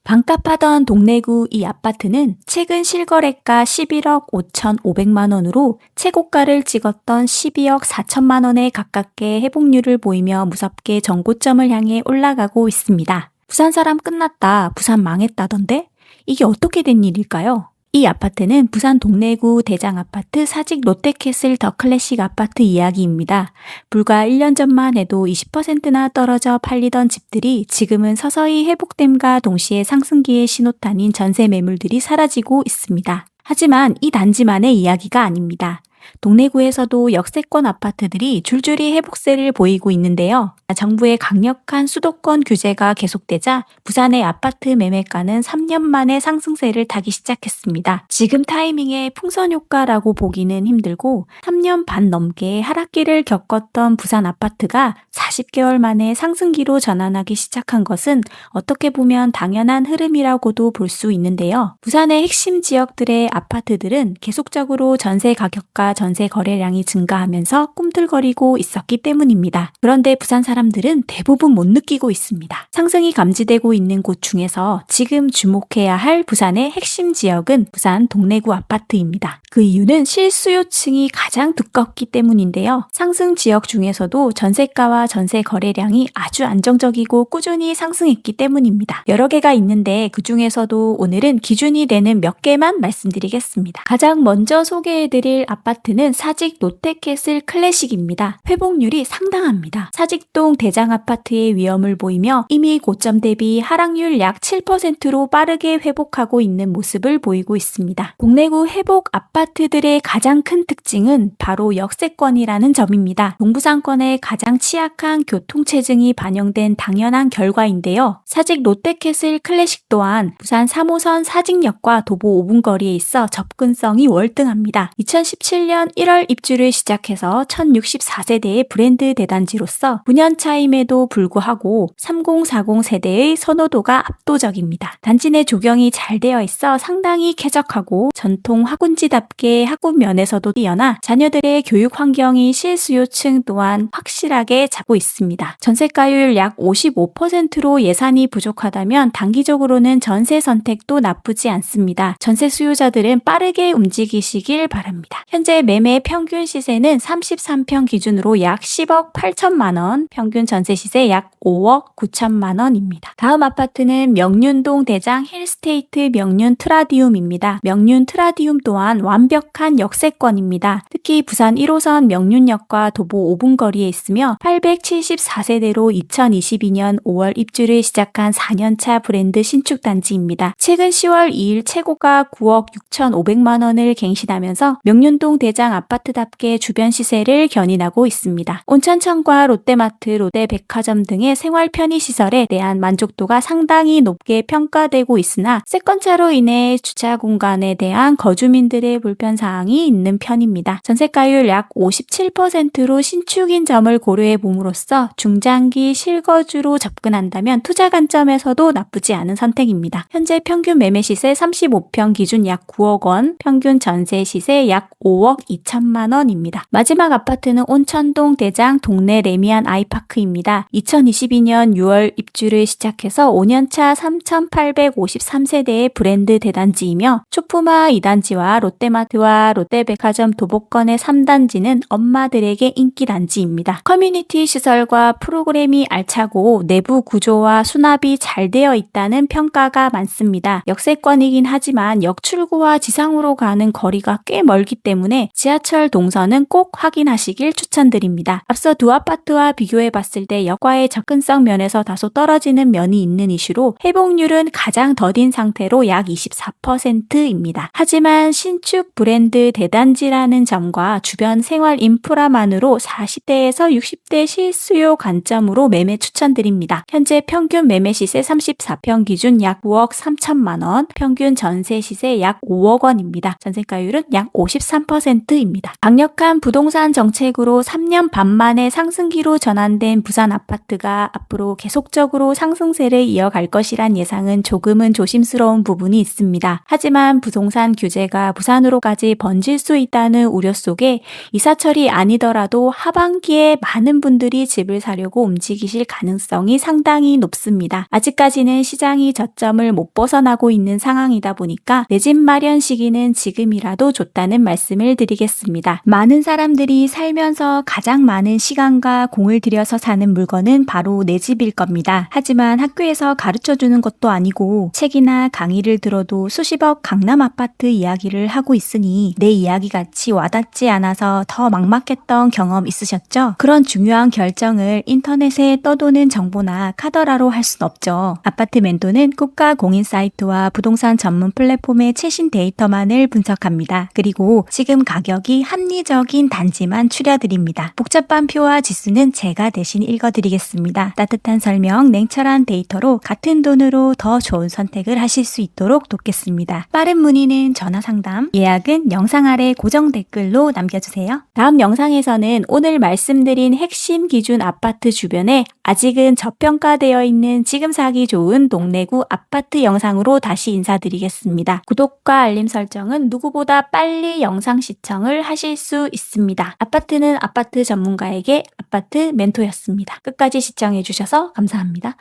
방값하던 동래구 이 아파트는 최근 실거래가 11억 5,500만 원으로 최고가를 찍었던 12억 4천만 원에 가깝게 회복률을 보이며 무섭게 정고점을 향해 올라가고 있습니다. 부산 사람 끝났다, 부산 망했다던데? 이게 어떻게 된 일일까요? 이 아파트는 부산 동래구 대장아파트 사직 롯데캐슬 더 클래식 아파트 이야기입니다. 불과 1년 전만 해도 20%나 떨어져 팔리던 집들이 지금은 서서히 회복됨과 동시에 상승기의 신호탄인 전세 매물들이 사라지고 있습니다. 하지만 이 단지만의 이야기가 아닙니다. 동래구에서도 역세권 아파트들이 줄줄이 회복세를 보이고 있는데요. 정부의 강력한 수도권 규제가 계속되자 부산의 아파트 매매가는 3년 만에 상승세를 타기 시작했습니다. 지금 타이밍에 풍선 효과라고 보기는 힘들고 3년 반 넘게 하락기를 겪었던 부산 아파트가 40개월 만에 상승기로 전환하기 시작한 것은 어떻게 보면 당연한 흐름이라고도 볼 수 있는데요. 부산의 핵심 지역들의 아파트들은 계속적으로 전세 가격과 전세 거래량이 증가하면서 꿈틀거리고 있었기 때문입니다. 그런데 부산 사람들은 대부분 못 느끼고 있습니다. 상승이 감지되고 있는 곳 중에서 지금 주목해야 할 부산의 핵심 지역은 부산 동래구 아파트입니다. 그 이유는 실수요층이 가장 두껍기 때문인데요. 상승 지역 중에서도 전세가와 전세 거래량이 아주 안정적이고 꾸준히 상승했기 때문입니다. 여러 개가 있는데 그 중에서도 오늘은 기준이 되는 몇 개만 말씀드리겠습니다. 가장 먼저 소개해드릴 아파트는 사직 롯데캐슬 클래식입니다. 회복률이 상당합니다. 사직동 대장아파트의 위험을 보이며 이미 고점 대비 하락률 약 7%로 빠르게 회복하고 있는 모습을 보이고 있습니다. 동래구 회복 아파트들의 가장 큰 특징은 바로 역세권이라는 점입니다. 동부상권의 가장 취약한 교통체증이 반영된 당연한 결과인데요. 사직 롯데캐슬 클래식 또한 부산 3호선 사직역과 도보 5분 거리에 있어 접근성이 월등합니다. 2017년 1월 입주를 시작해서 1064세대의 브랜드 대단지로서 9년 차임에도 불구하고 3040 세대의 선호도가 압도적입니다. 단지 내 조경이 잘 되어 있어 상당히 쾌적하고 전통 학군지답게 학군 면에서도 뛰어나 자녀들의 교육 환경이 실수요층 또한 확실하게 잡고 있습니다. 전세가율 약 55%로 예산이 부족하다면 단기적으로는 전세 선택도 나쁘지 않습니다. 전세 수요자들은 빠르게 움직이시길 바랍니다. 현재 매매 평균 시세는 33평 기준으로 약 10억 8천만 원, 평균 전세 시세 약 5억 9천만 원입니다. 다음 아파트는 명륜동 대장 힐스테이트 명륜 트라디움입니다. 명륜 트라디움 또한 완벽한 역세권입니다. 특히 부산 1호선 명륜역과 도보 5분 거리에 있으며 874세대로 2022년 5월 입주를 시작한 4년차 브랜드 신축 단지입니다. 최근 10월 2일 최고가 9억 6,500만 원을 갱신하면서 명륜동 대장 아파트답게 주변 시세를 견인하고 있습니다. 온천천과 롯데마트, 롯데백화점 등의 생활 편의시설에 대한 만족도가 상당히 높게 평가되고 있으나 세건차로 인해 주차 공간에 대한 거주민들의 불편사항이 있는 편입니다. 전세가율 약 57%로 신축인 점을 고려해 봄으로써 중장기 실거주로 접근한다면 투자 관점에서도 나쁘지 않은 선택입니다. 현재 평균 매매 시세 35평 기준 약 9억 원, 평균 전세 시세 약 5억 2천만 원입니다. 마지막 아파트는 온천동 대장 동래 레미안 아이파크입니다. 2022년 6월 입주를 시작해서 5년차 3,853세대의 브랜드 대단지이며 초품화 2단지와 롯데마트와 롯데백화점 도보권의 3단지는 엄마들에게 인기 단지입니다. 커뮤니티 시설과 프로그램이 알차고 내부 구조와 수납이 잘 되어 있다는 평가가 많습니다. 역세권이긴 하지만 역출구와 지상으로 가는 거리가 꽤 멀기 때문에 지하철 동선은 꼭 확인하시길 추천드립니다. 앞서 두 아파트와 비교해 봤을 때 역과의 접근성 면에서 다소 떨어지는 면이 있는 이슈로 회복률은 가장 더딘 상태로 약 24%입니다. 하지만 신축 브랜드 대단지라는 점과 주변 생활 인프라만으로 40대에서 60대 실수요 관점으로 매매 추천드립니다. 현재 평균 매매 시세 34평 기준 약 9억 3천만 원, 평균 전세 시세 약 5억 원입니다. 전세가율은 약 53% 10%입니다. 강력한 부동산 정책으로 3년 반 만에 상승기로 전환된 부산 아파트가 앞으로 계속적으로 상승세를 이어갈 것이란 예상은 조금은 조심스러운 부분이 있습니다. 하지만 부동산 규제가 부산으로까지 번질 수 있다는 우려 속에 이사철이 아니더라도 하반기에 많은 분들이 집을 사려고 움직이실 가능성이 상당히 높습니다. 아직까지는 시장이 저점을 못 벗어나고 있는 상황이다 보니까 내 집 마련 시기는 지금이라도 좋다는 말씀을 드리겠습니다. 많은 사람들이 살면서 가장 많은 시간과 공을 들여서 사는 물건은 바로 내 집일 겁니다. 하지만 학교에서 가르쳐주는 것도 아니고 책이나 강의를 들어도 수십억 강남 아파트 이야기를 하고 있으니 내 이야기 같이 와닿지 않아서 더 막막했던 경험 있으셨죠? 그런 중요한 결정을 인터넷에 떠도는 정보나 카더라로 할 순 없죠. 아파트멘토는 국가 공인 사이트와 부동산 전문 플랫폼의 최신 데이터만을 분석합니다. 그리고 지금 가격이 합리적인 단지만 추려드립니다. 복잡한 표와 지수는 제가 대신 읽어드리겠습니다. 따뜻한 설명, 냉철한 데이터로 같은 돈으로 더 좋은 선택을 하실 수 있도록 돕겠습니다. 빠른 문의는 전화 상담, 예약은 영상 아래 고정 댓글로 남겨주세요. 다음 영상에서는 오늘 말씀드린 핵심 기준 아파트 주변에 아직은 저평가되어 있는 지금 사기 좋은 동래구 아파트 영상으로 다시 인사드리겠습니다. 구독과 알림 설정은 누구보다 빨리 영상 시청을 하실 수 있습니다. 아파트는 아파트 전문가에게 아파트 멘토였습니다. 끝까지 시청해주셔서 감사합니다.